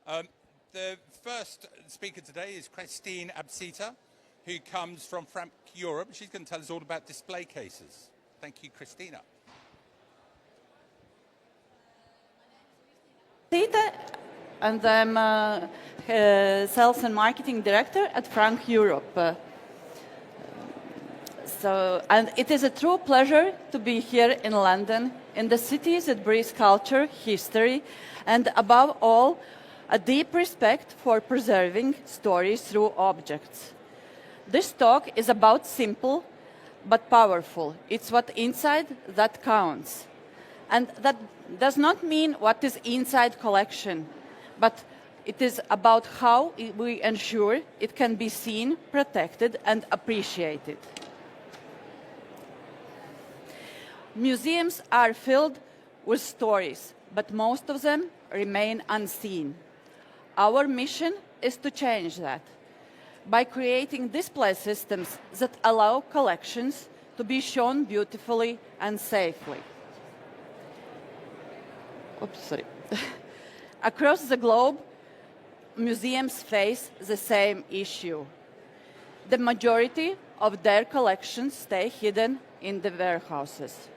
Um, the first speaker today is Christine Absita, who comes from Frank Europe. She's going to tell us all about display cases. Thank you, Christina. Tita, and I'm Sales and Marketing Director at Frank Europe. And it is a true pleasure to be here in London, in the city that breathes culture, history, and above all, a deep respect for preserving stories through objects. This talk is about simple but powerful. It's what inside that counts. And that does not mean what is inside collection, but it is about how we ensure it can be seen, protected, and appreciated. Museums are filled with stories, but most of them remain unseen. Our mission is to change that by creating display systems that allow collections to be shown beautifully and safely. Across the globe, museums face the same issue. The majority of their collections stay hidden in the warehouses,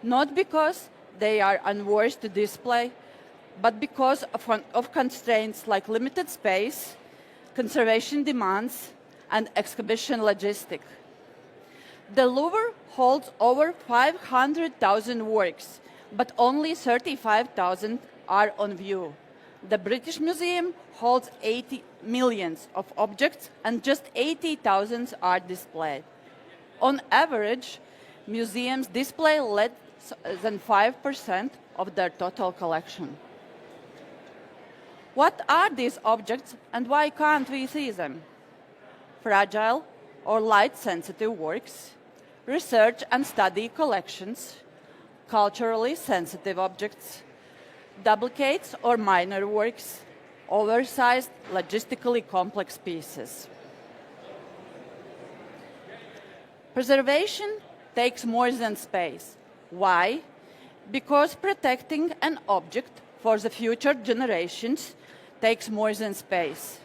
not because they are unworthy to display, but because of constraints like limited space, conservation demands, and exhibition logistics. The Louvre holds over 500,000 works, but only 35,000 are on view. The British Museum holds 80 million of objects, and just 80,000 are displayed. On average, museums display less than 5% of their total collection. What are these objects and why can't we see them? Fragile or light-sensitive works, research and study collections, culturally sensitive objects, duplicates or minor works, oversized, logistically complex pieces. Preservation takes more than space. Why? Because protecting an object for the future generations takes more than space.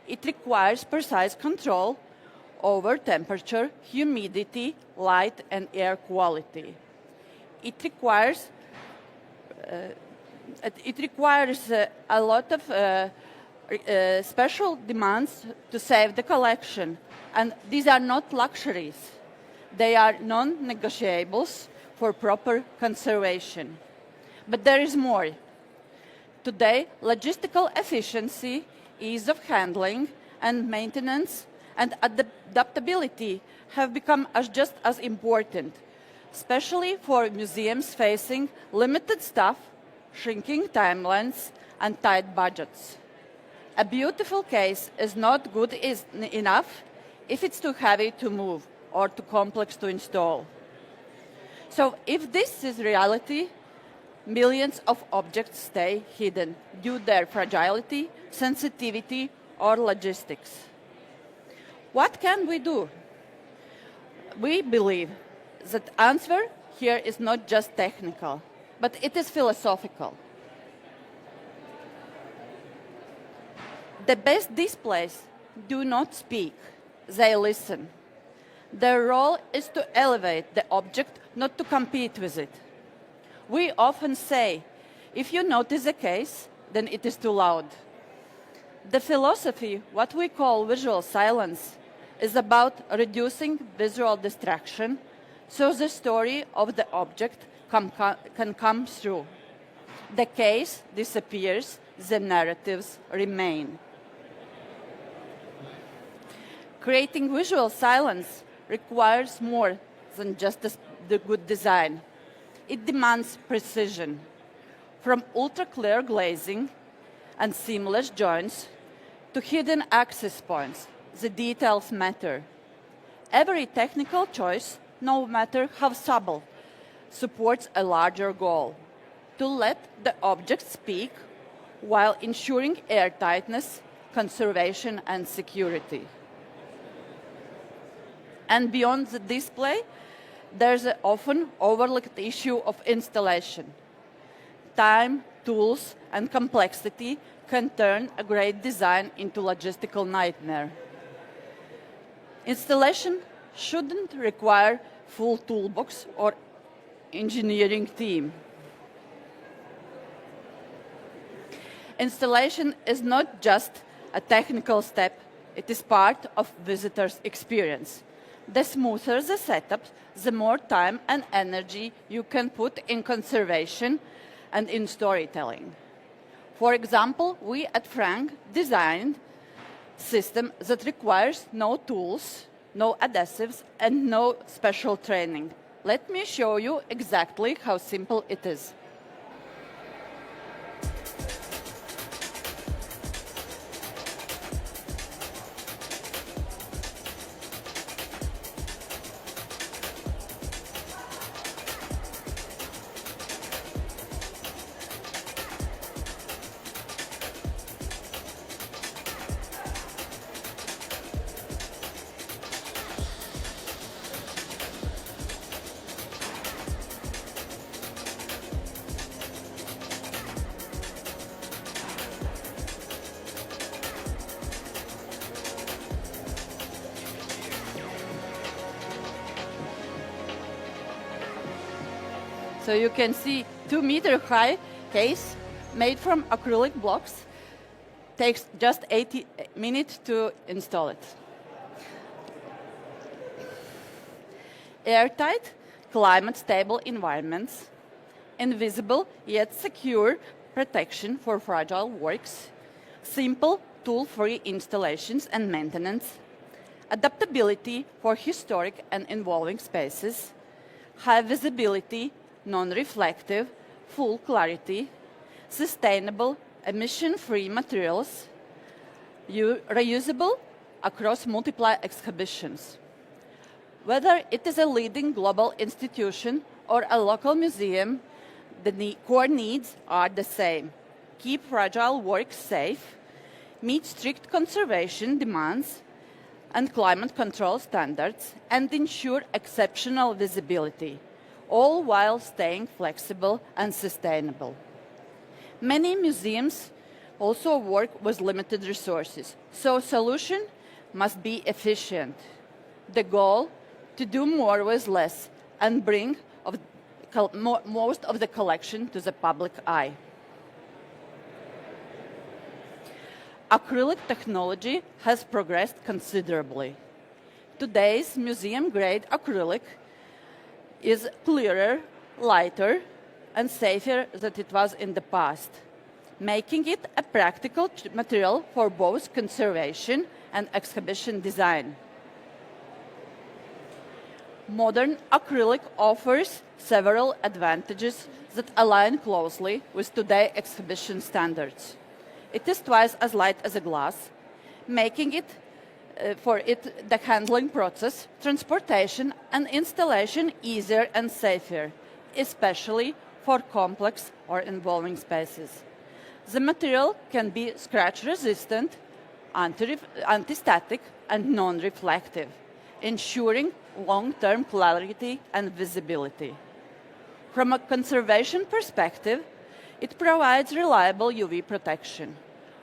It requires precise control over temperature, humidity, light, and air quality. It requires a lot of special demands to save the collection. And these are not luxuries. They are non-negotiables for proper conservation. But there is more. Today, logistical efficiency, ease of handling, and maintenance and adaptability have become just as important, especially for museums facing limited staff, shrinking timelines, and tight budgets. A beautiful case is not good enough if it's too heavy to move or too complex to install. So if this is reality, millions of objects stay hidden due to their fragility, sensitivity, or logistics. What can we do? We believe that the answer here is not just technical, but it is philosophical. The best displays do not speak, they listen. Their role is to elevate the object, not to compete with it. We often say, if you notice a case, then it is too loud. The philosophy, what we call visual silence, is about reducing visual distraction so the story of the object can come through. The case disappears, the narratives remain. Creating visual silence requires more than just the good design. It demands precision. From ultra-clear glazing and seamless joints to hidden access points, the details matter. Every technical choice, no matter how subtle, supports a larger goal: to let the object speak while ensuring airtightness, conservation, and security. And beyond the display, there's an often overlooked issue of installation. Time, tools and complexity can turn a great design into logistical nightmare. Installation shouldn't require full toolbox or engineering team. Installation is not just a technical step, it is part of visitors' experience. The smoother the setup, the more time and energy you can put in conservation and in storytelling. For example, we at Frank designed a system that requires no tools, no adhesives, and no special training. Let me show you exactly how simple it is. So you can see 2-meter high case made from acrylic blocks. Takes just 80 minutes to install it. Airtight, climate-stable environments, invisible yet secure protection for fragile works, simple tool-free installations and maintenance, adaptability for historic and evolving spaces, high visibility, non-reflective, full clarity, sustainable, emission-free materials, reusable across multiple exhibitions. Whether it is a leading global institution or a local museum, the core needs are the same. Keep fragile works safe, meet strict conservation demands and climate control standards, and ensure exceptional visibility, all while staying flexible and sustainable. Many museums also work with limited resources, so solution must be efficient. The goal, to do more with less and bring most of the collection to the public eye. Acrylic technology has progressed considerably. Today's museum-grade acrylic is clearer, lighter, and safer than it was in the past, making it a practical material for both conservation and exhibition design. Modern acrylic offers several advantages that align closely with today's exhibition standards. It is twice as light as a glass, making it the handling process, transportation, and installation easier and safer, especially for complex or involving spaces. The material can be scratch-resistant, anti-static, and non-reflective, ensuring long-term clarity and visibility. From a conservation perspective, it provides reliable UV protection.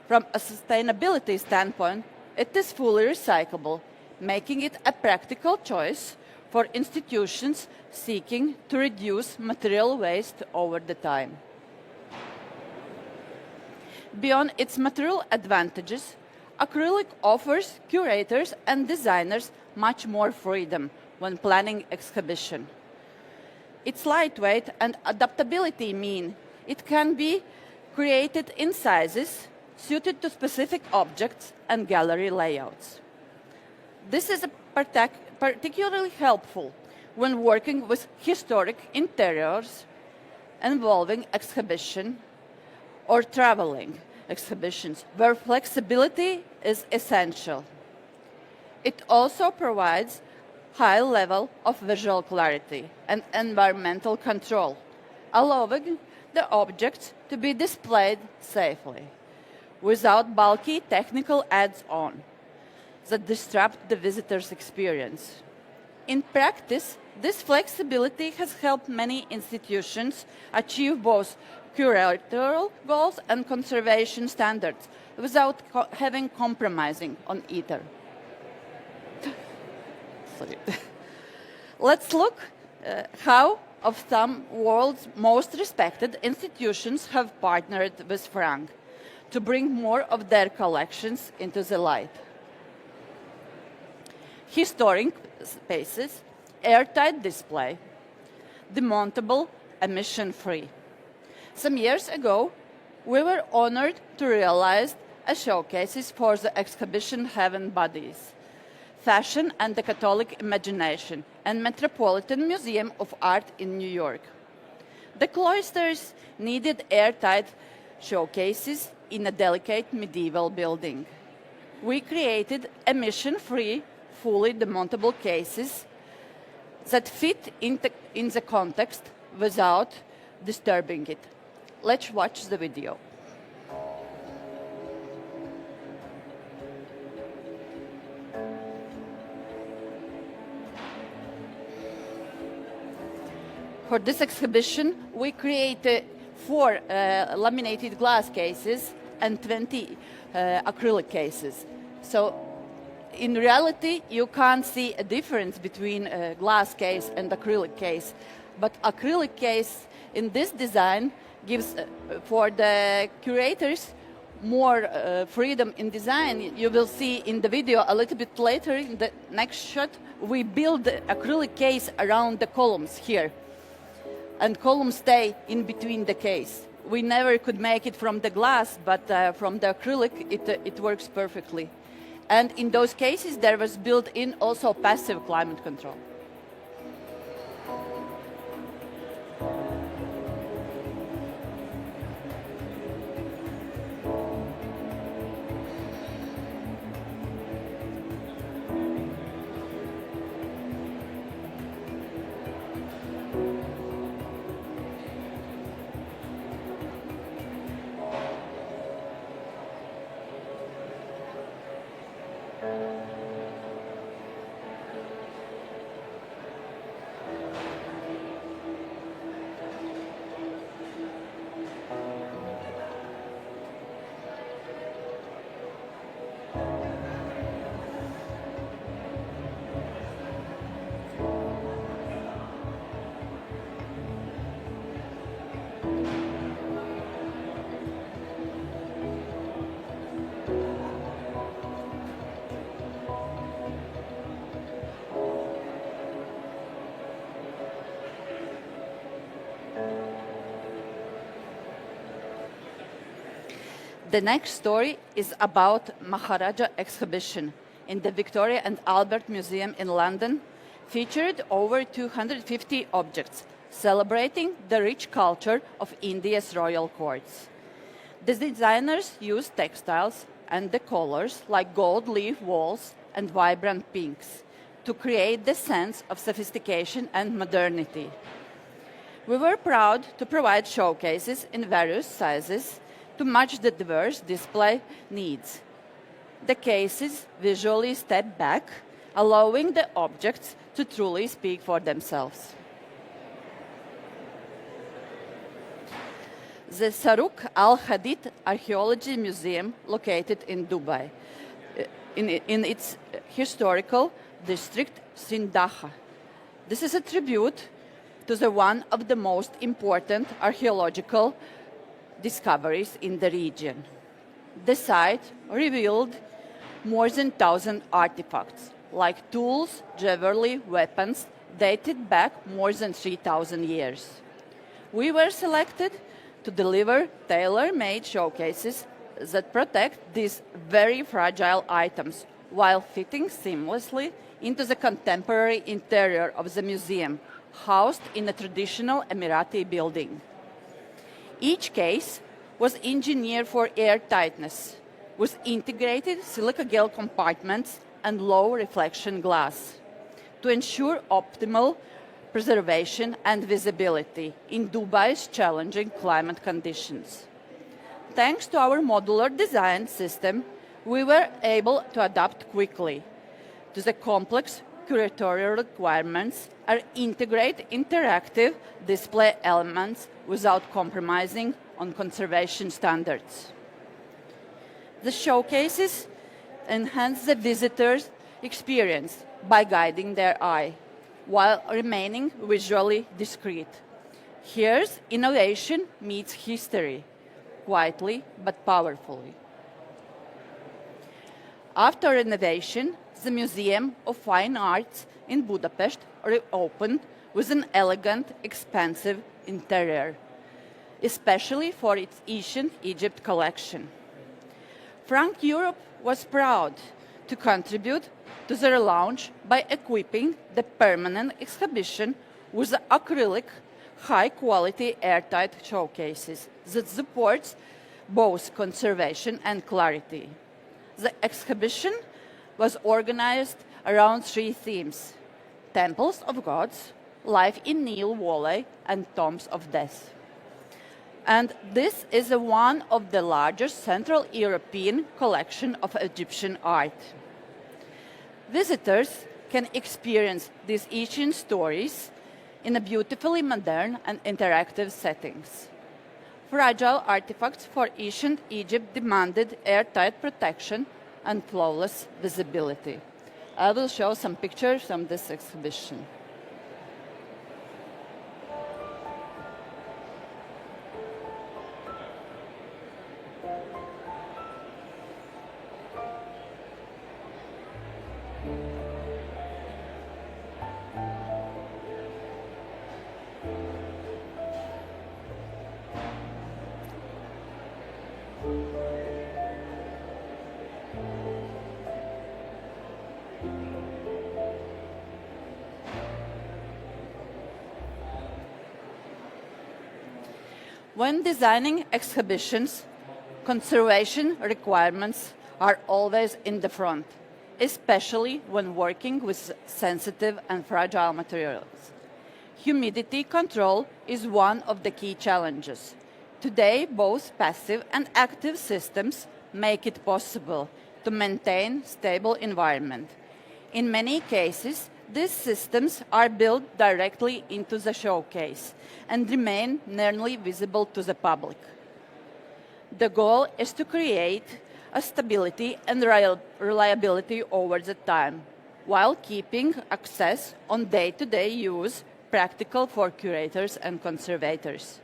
From a sustainability standpoint, it is fully recyclable, making it a practical choice for institutions seeking to reduce material waste over the time. Beyond its material advantages, acrylic offers curators and designers much more freedom when planning exhibition. Its lightweight and adaptability mean it can be created in sizes suited to specific objects and gallery layouts. This is particularly helpful when working with historic interiors involving exhibition or traveling exhibitions, where flexibility is essential. It also provides high level of visual clarity and environmental control, allowing the objects to be displayed safely, without bulky technical adds-on that disrupt the visitor's experience. In practice, this flexibility has helped many institutions achieve both curatorial goals and conservation standards without having compromising on either. Sorry. Let's look how of some world's most respected institutions have partnered with Frank to bring more of their collections into the light. Historic spaces, airtight display, demontable, emission-free. Some years ago, we were honored to realize a showcases for the exhibition Heaven Bodies, Fashion and the Catholic Imagination, and Metropolitan Museum of Art in New York. The cloisters needed airtight showcases in a delicate medieval building. We created emission-free, fully demontable cases that fit in the context without disturbing it. Let's watch the video. For this exhibition, we created 4 laminated glass cases and 20 acrylic cases. So in reality, you can't see a difference between a glass case and acrylic case. But acrylic case in this design gives, for the curators, more freedom in design. You will see in the video a little bit later, in the next shot, we build the acrylic case around the columns here. And columns stay in between the case. We never could make it from the glass, but from the acrylic, it works perfectly. And in those cases, there was built in also passive climate control. The next story is about Maharaja exhibition in the Victoria and Albert Museum in London, featured over 250 objects, celebrating the rich culture of India's royal courts. The designers used textiles and the colors like gold leaf walls and vibrant pinks to create the sense of sophistication and modernity. We were proud to provide showcases in various sizes to match the diverse display needs. The cases visually step back, allowing the objects to truly speak for themselves. The Saruk Al Hadith Archaeology Museum, located in Dubai, in its historical district Sindaha. This is a tribute to the one of the most important archaeological discoveries in the region. The site revealed more than 1,000 artifacts, like tools, jewelry, weapons, dated back more than 3,000 years. We were selected to deliver tailor-made showcases that protect these very fragile items while fitting seamlessly into the contemporary interior of the museum, housed in a traditional Emirati building. Each case was engineered for airtightness, with integrated silica gel compartments and low reflection glass, to ensure optimal preservation and visibility in Dubai's challenging climate conditions. Thanks to our modular design system, we were able to adapt quickly to the complex curatorial requirements and integrate interactive display elements without compromising on conservation standards. The showcases enhance the visitor's experience by guiding their eye, while remaining visually discreet. Here's innovation meets history, quietly but powerfully. After renovation, the Museum of Fine Arts in Budapest reopened with an elegant, expansive interior, especially for its ancient Egypt collection. Frank Europe was proud to contribute to the relaunch by equipping the permanent exhibition with acrylic, high-quality airtight showcases that supports both conservation and clarity. The exhibition was organized around three themes: temples of gods, life in Nile Valley, and tombs of death. And this is one of the largest Central European collection of Egyptian art. Visitors can experience these ancient stories in a beautifully modern and interactive settings. Fragile artifacts for ancient Egypt demanded airtight protection and flawless visibility. I will show some pictures from this exhibition. When designing exhibitions, conservation requirements are always in the front, especially when working with sensitive and fragile materials. Humidity control is one of the key challenges. Today, both passive and active systems make it possible to maintain stable environment. In many cases, these systems are built directly into the showcase and remain nearly visible to the public. The goal is to create a stability and reliability over the time, while keeping access on day-to-day use practical for curators and conservators.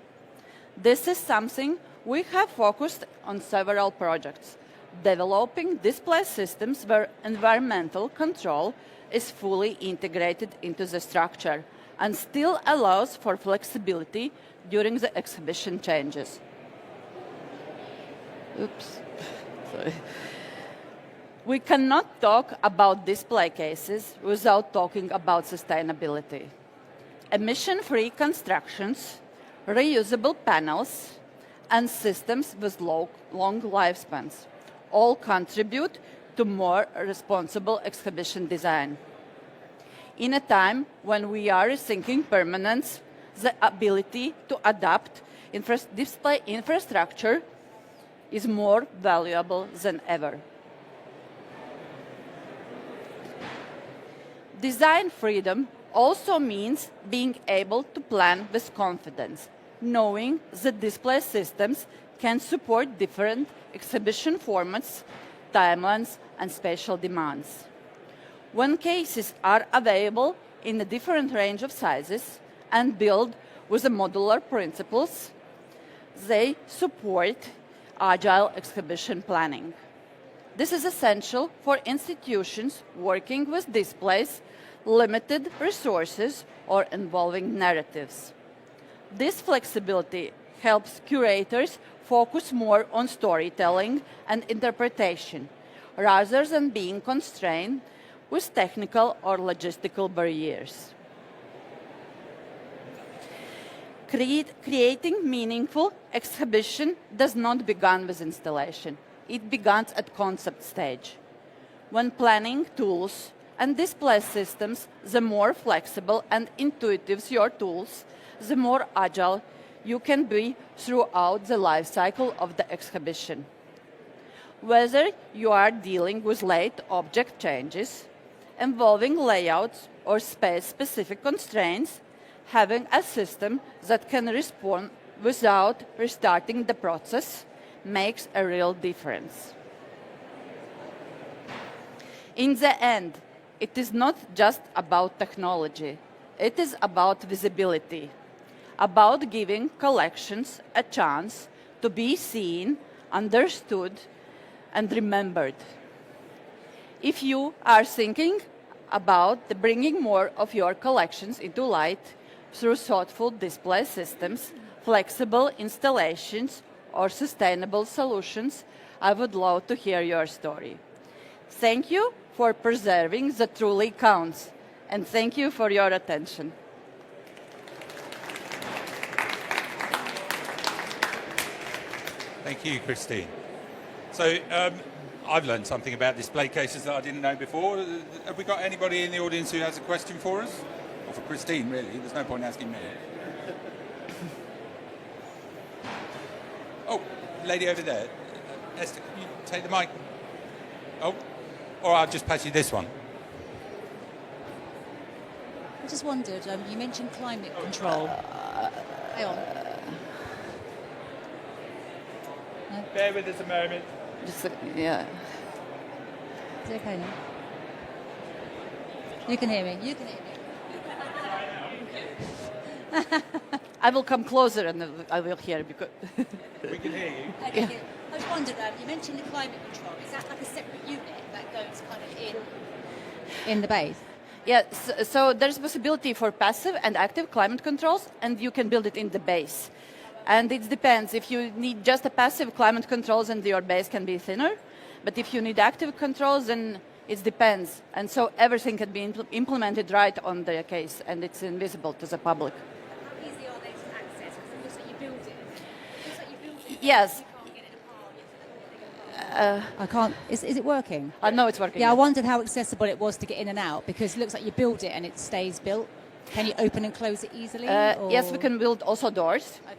This is something we have focused on several projects, developing display systems where environmental control is fully integrated into the structure and still allows for flexibility during the exhibition changes. Oops. Sorry. We cannot talk about display cases without talking about sustainability. Emission-free constructions, reusable panels, and systems with long lifespans all contribute to more responsible exhibition design. In a time when we are rethinking permanence, the ability to adapt display infrastructure is more valuable than ever. Design freedom also means being able to plan with confidence, knowing that display systems can support different exhibition formats, timelines, and spatial demands. When cases are available in a different range of sizes and built with the modular principles, they support agile exhibition planning. This is essential for institutions working with displays, limited resources, or involving narratives. This flexibility helps curators focus more on storytelling and interpretation, rather than being constrained with technical or logistical barriers. Creating meaningful exhibition does not begin with installation. It begins at concept stage. When planning tools and display systems, the more flexible and intuitive your tools, the more agile you can be throughout the life cycle of the exhibition. Whether you are dealing with late object changes, involving layouts or space-specific constraints, having a system that can respond without restarting the process makes a real difference. In the end, it is not just about technology. It is about visibility, about giving collections a chance to be seen, understood, and remembered. If you are thinking about bringing more of your collections into light through thoughtful display systems, flexible installations, or sustainable solutions, I would love to hear your story. Thank you for preserving the truly counts, and thank you for your attention. Thank you, Christine. So I've learned something about display cases that I didn't know before. Have we got anybody in the audience who has a question for us? Or for Christine, really. There's no point asking me. Oh, lady over there. Esther, can you take the mic? Oh, or I'll just pass you this one. I just wondered, you mentioned climate control. Hang on. Bear with us a moment. Just, yeah. Is it okay now? You can hear me. You can hear me. I will come closer and I will hear because We can hear you. Okay, yeah. I just wondered, you mentioned the climate control. Is that like a separate unit that goes kind of in the base? yeah. So there's possibility for passive and active climate controls, and you can build it in the base. And it depends. If you need just a passive climate controls, then your base can be thinner. But if you need active controls, then it depends. And so everything can be implemented right on the case, and it's invisible to the public. How easy are they to access? Because it looks like you build it. It looks like you build it. Yes. You can't get it apart. I can't. Is it working? I know it's working. Yeah, I wondered how accessible it was to get in and out, because it looks like you build it and it stays built. Can you open and close it easily? Yes, we can build also doors. Okay.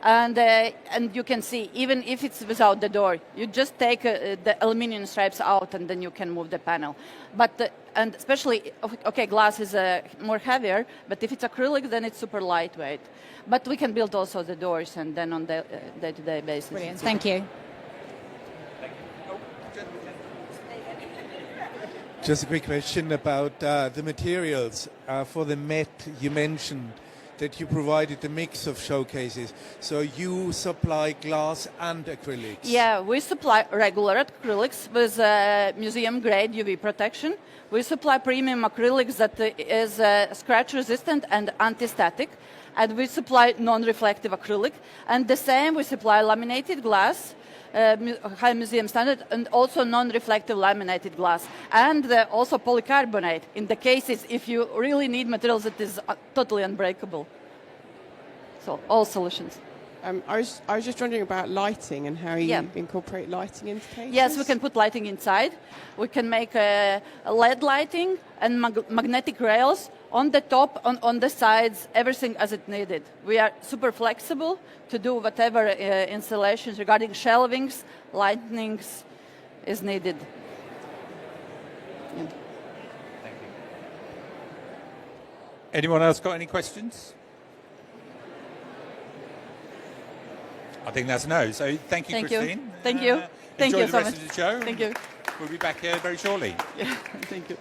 And you can see, even if it's without the door, you just take the aluminum stripes out and then you can move the panel. But and especially, okay, glass is more heavier, but if it's acrylic, then it's super lightweight. But we can build also the doors, and then on the day-to-day basis. Brilliant. Thank you. Just a quick question about the materials. For the Met, you mentioned that you provided a mix of showcases. So you supply glass and acrylics? Yeah, we supply regular acrylics with museum-grade UV protection. We supply premium acrylics that is scratch-resistant and anti-static. And we supply non-reflective acrylic. And the same, we supply laminated glass, high museum standard, and also non-reflective laminated glass, and also polycarbonate in the cases if you really need materials that is totally unbreakable. So all solutions. I was just wondering about lighting and how you incorporate lighting into cases. Yes, we can put lighting inside. We can make LED lighting and magnetic rails on the top, on the sides, everything as it needed. We are super flexible to do whatever installations regarding shelvings, lightnings is needed. Yeah. Thank you. Anyone else got any questions? I think that's no. So thank you, Thank Christine. you. Thank you. Thank Enjoy you the so rest much. of the show. Thank you. We'll be back here very shortly. Yeah, thank you.